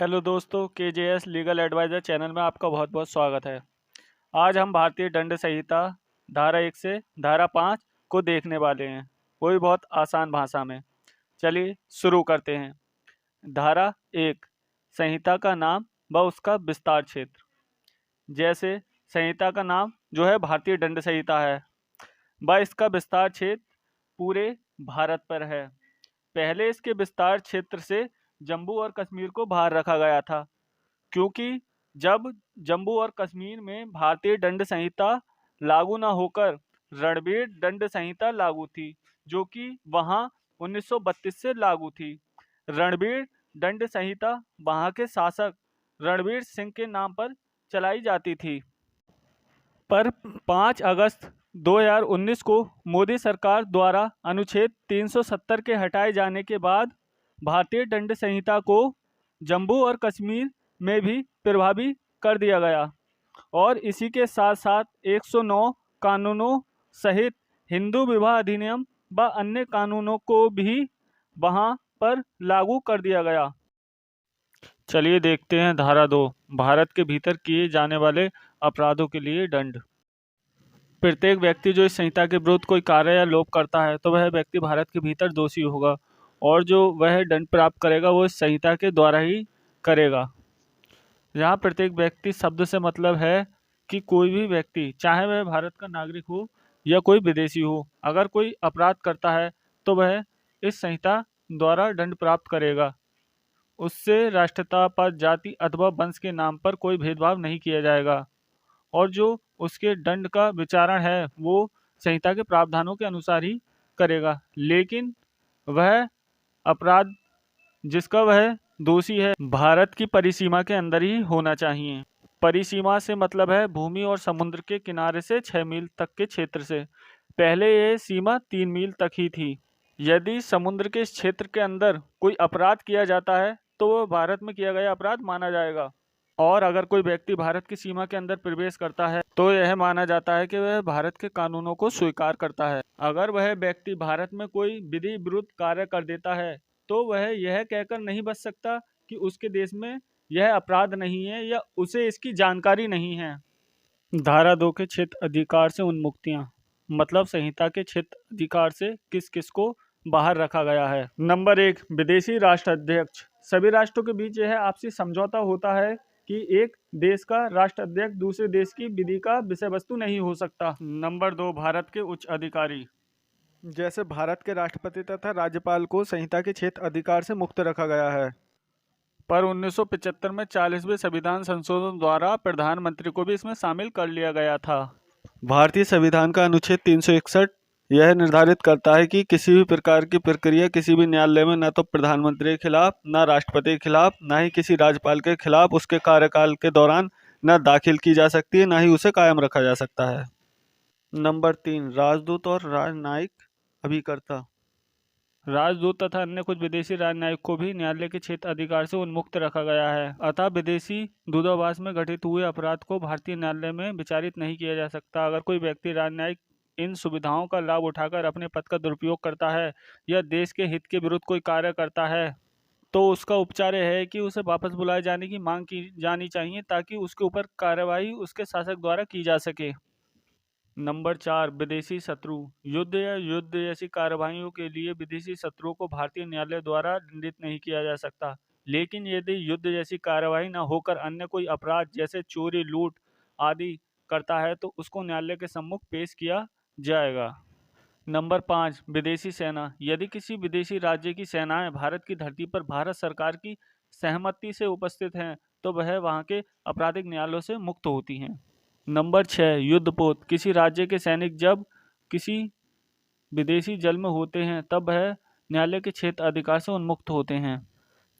Hello दोस्तों, KJS legal adviser channel में आपका बहुत बहुत स्वागत है। आज हम भारतीय दंड संहिता धारा 1 से धारा 5 को देखने वाले हैं, वो भी बहुत आसान भाषा में। चलिए शुरू करते हैं। धारा 1, संहिता का नाम व उसका विस्तार क्षेत्र। जैसे संहिता का नाम जो है भारतीय दंड संहिता है, व इसका विस्तार क्षेत्र पूरे भारत पर है। पहले इसके विस्तार क्षेत्र से जम्मू और कश्मीर को बाहर रखा गया था, क्योंकि जब जम्मू और कश्मीर में भारतीय दंड संहिता लागू न होकर रणवीर दंड संहिता लागू थी, जो कि वहां 1932 से लागू थी। रणवीर दंड संहिता वहां के शासक रणवीर सिंह के नाम पर चलाई जाती थी, पर 5 अगस्त 2019 को मोदी सरकार द्वारा अनुच्छेद 370 के हटाए जाने के बाद भारतीय दंड संहिता को जम्मू और कश्मीर में भी प्रभावी कर दिया गया और इसी के साथ साथ 109 कानूनों सहित हिंदू विवाह अधिनियम व अन्य कानूनों को भी वहां पर लागू कर दिया गया। चलिए देखते हैं धारा 2, भारत के भीतर किए जाने वाले अपराधों के लिए दंड। प्रत्येक व्यक्ति जो इस संहिता के विरुद्ध कोई कार्य या लोप करता है तो वह व्यक्ति भारत के भीतर दोषी होगा और जो वह दंड प्राप्त करेगा वो इस संहिता के द्वारा ही करेगा। यहाँ प्रत्येक व्यक्ति शब्द से मतलब है कि कोई भी व्यक्ति, चाहे वह भारत का नागरिक हो या कोई विदेशी हो, अगर कोई अपराध करता है तो वह इस संहिता द्वारा दंड प्राप्त करेगा। उससे राष्ट्रीयता, पद, जाति अथवा वंश के नाम पर कोई भेदभाव नहीं किया जाएगा और जो उसके दंड का विचारण है वो संहिता के प्रावधानों के अनुसार ही करेगा, लेकिन वह अपराध जिसका वह दोषी है भारत की परिसीमा के अंदर ही होना चाहिए। परिसीमा से मतलब है भूमि और समुद्र के किनारे से 6 मील तक के क्षेत्र से। पहले यह सीमा 3 मील तक ही थी। यदि समुद्र के इस क्षेत्र के अंदर कोई अपराध किया जाता है तो वह भारत में किया गया अपराध माना जाएगा और अगर कोई व्यक्ति भारत की सीमा के अंदर प्रवेश करता है तो यह माना जाता है कि वह भारत के कानूनों को स्वीकार करता है। अगर वह व्यक्ति भारत में कोई विधि विरुद्ध कार्य कर देता है तो वह यह कहकर नहीं बच सकता कि उसके देश में यह अपराध नहीं है या उसे इसकी जानकारी नहीं है। धारा 2 के क्षेत्र अधिकार से उन्मुक्तियां, मतलब संहिता के क्षेत्र अधिकार से किस किस को बाहर रखा गया है। नंबर 1, विदेशी राष्ट्राध्यक्ष। सभी राष्ट्रों के बीच यह आपसी समझौता होता है कि एक देश का राष्ट्राध्यक्ष दूसरे देश की विधि का विषय वस्तु नहीं हो सकता। नंबर 2, भारत के उच्च अधिकारी। जैसे भारत के राष्ट्रपति तथा राज्यपाल को संहिता के क्षेत्र अधिकार से मुक्त रखा गया है, पर 1975 में 40वें संविधान संशोधन द्वारा प्रधानमंत्री को भी इसमें शामिल कर लिया गया था। भारतीय संविधान का अनुच्छेद 361 यह निर्धारित करता है कि किसी भी प्रकार की प्रक्रिया किसी भी न्यायालय में न तो प्रधानमंत्री के खिलाफ, न राष्ट्रपति के खिलाफ, न ही किसी राज्यपाल के खिलाफ उसके कार्यकाल के दौरान न दाखिल की जा सकती है, न ही उसे कायम रखा जा सकता है। नंबर 3, राजदूत और राजनयिक अभिकर्ता। राजदूत तथा अन्य कुछ विदेशी राजनयिक को भी न्यायालय के क्षेत्र अधिकार से उन्मुक्त रखा गया है। अतः विदेशी दूतावास में घटित हुए अपराध को भारतीय न्यायालय में विचारित नहीं किया जा सकता। अगर कोई व्यक्ति राजनयिक इन सुविधाओं का लाभ उठाकर अपने पद का दुरुपयोग करता है या देश के हित के विरुद्ध कोई कार्य करता है तो उसका उपचार यह है कि उसे वापस बुलाए जाने की मांग की जानी चाहिए ताकि उसके ऊपर कार्रवाई उसके शासक द्वारा की जा सके। नंबर 4, विदेशी शत्रु। युद्ध या युद्ध जैसी कार्रवाइयों के लिए विदेशी शत्रुओं को भारतीय न्यायालय द्वारा दंडित नहीं किया जा सकता, लेकिन यदि युद्ध जैसी कार्रवाई न होकर अन्य कोई अपराध जैसे चोरी, लूट आदि करता है तो उसको न्यायालय के सम्मुख पेश किया जाएगा। नंबर 5, विदेशी सेना। यदि किसी विदेशी राज्य की सेनाएं भारत की धरती पर भारत सरकार की सहमति से उपस्थित हैं तो वह वहां के आपराधिक न्यायालयों से मुक्त होती हैं। नंबर 6, युद्धपोत। किसी राज्य के सैनिक जब किसी विदेशी जल में होते हैं तब वह न्यायालय के क्षेत्र अधिकार से उन्मुक्त होते हैं।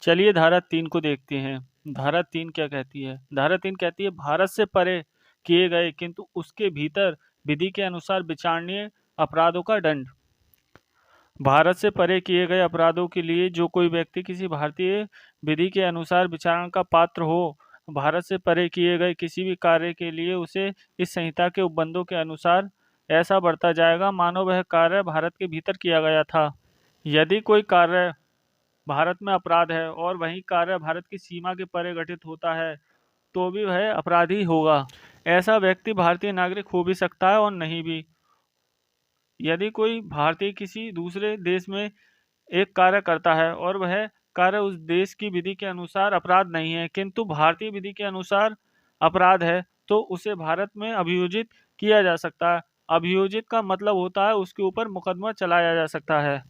चलिए धारा 3 को देखते हैं। धारा 3 क्या कहती है? धारा 3 कहती है भारत से परे किए गए किंतु उसके भीतर विधि के अनुसार विचारणीय अपराधों का दंड। भारत से परे किए गए अपराधों के लिए जो कोई व्यक्ति किसी भारतीय विधि के अनुसार विचारण का पात्र हो, भारत से परे किए गए किसी भी कार्य के लिए उसे इस संहिता के उपबंधों के अनुसार ऐसा बरता जाएगा मानो वह कार्य भारत के भीतर किया गया था। यदि कोई कार्य भारत में अपराध है और वही कार्य भारत की सीमा के परे घटित होता है तो भी वह अपराधी होगा। ऐसा व्यक्ति भारतीय नागरिक हो भी सकता है और नहीं भी। यदि कोई भारतीय किसी दूसरे देश में एक कार्य करता है और वह कार्य उस देश की विधि के अनुसार अपराध नहीं है किंतु भारतीय विधि के अनुसार अपराध है तो उसे भारत में अभियोजित किया जा सकता है। अभियोजित का मतलब होता है उसके ऊपर मुकदमा चलाया जा सकता है।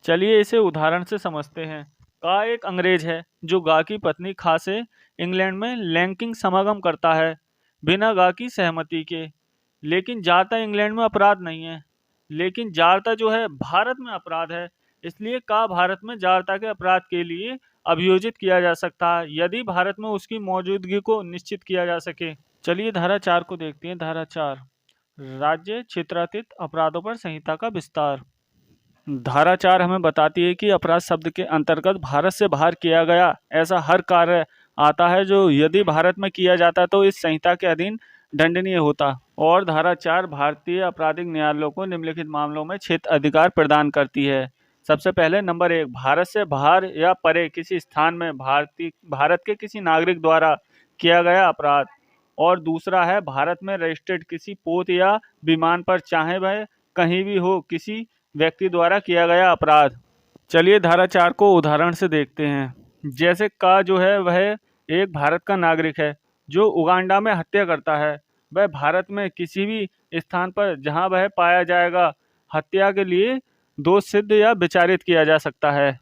चलिए इसे उदाहरण से समझते हैं। का एक अंग्रेज है जो गा की पत्नी खा से इंग्लैंड में लैंगिक समागम करता है बिना गा की सहमति के। लेकिन जारता इंग्लैंड में अपराध नहीं है, लेकिन जारता जो है भारत में अपराध है। इसलिए का भारत में जारता के अपराध के लिए अभियोजित किया जा सकता है यदि भारत में उसकी मौजूदगी को निश्चित किया जा सके। चलिए धारा 4 को देखते हैं। धारा 4 राज्य क्षेत्रातीत अपराधों पर संहिता का विस्तार। धारा 4 हमें बताती है कि अपराध शब्द के अंतर्गत भारत से बाहर किया गया ऐसा हर कार्य आता है जो यदि भारत में किया जाता तो इस संहिता के अधीन दंडनीय होता। और धारा 4 भारतीय आपराधिक न्यायालयों को निम्नलिखित मामलों में क्षेत्र अधिकार प्रदान करती है। सबसे पहले नंबर 1, भारत से बाहर या परे किसी स्थान में भारत के किसी नागरिक द्वारा किया गया अपराध। और दूसरा है भारत में रजिस्टर्ड किसी पोत या विमान पर चाहे वह कहीं भी हो किसी व्यक्ति द्वारा किया गया अपराध। चलिए धारा 4 को उदाहरण से देखते हैं। जैसे का जो है वह एक भारत का नागरिक है जो उगांडा में हत्या करता है। वह भारत में किसी भी स्थान पर जहां वह पाया जाएगा हत्या के लिए दोष सिद्ध या विचारित किया जा सकता है।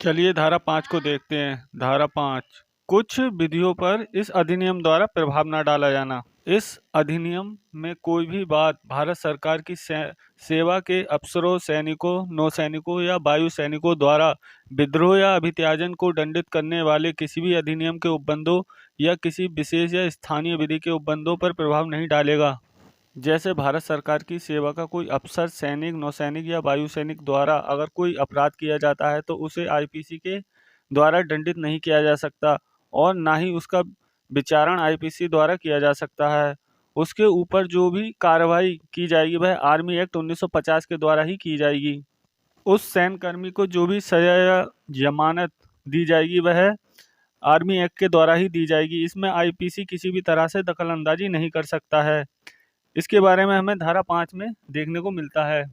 चलिए धारा 5 को देखते हैं। धारा 5 कुछ विधियों पर इस अधिनियम द्वारा प्रभाव न डाला जाना। इस अधिनियम में कोई भी बात भारत सरकार की सेवा के अफसरों, सैनिकों, नौसैनिकों या वायु सैनिकों द्वारा विद्रोह या अभित्याजन को दंडित करने वाले किसी भी अधिनियम के उपबंधों या किसी विशेष या स्थानीय विधि के उपबंधों पर प्रभाव नहीं डालेगा। जैसे भारत सरकार की सेवा का कोई अफसर, सैनिक, नौसैनिक या वायु सैनिक द्वारा अगर कोई अपराध किया जाता है तो उसे आईपीसी के द्वारा दंडित नहीं किया जा सकता और ना ही उसका विचारण आईपीसी द्वारा किया जा सकता है। उसके ऊपर जो भी कार्रवाई की जाएगी वह आर्मी एक्ट 1950 के द्वारा ही की जाएगी। उस सैन्यकर्मी को जो भी सजा या जमानत दी जाएगी वह आर्मी एक्ट के द्वारा ही दी जाएगी। इसमें आईपीसी किसी भी तरह से दखल अंदाजी नहीं कर सकता है। इसके बारे में हमें धारा 5 में देखने को मिलता है।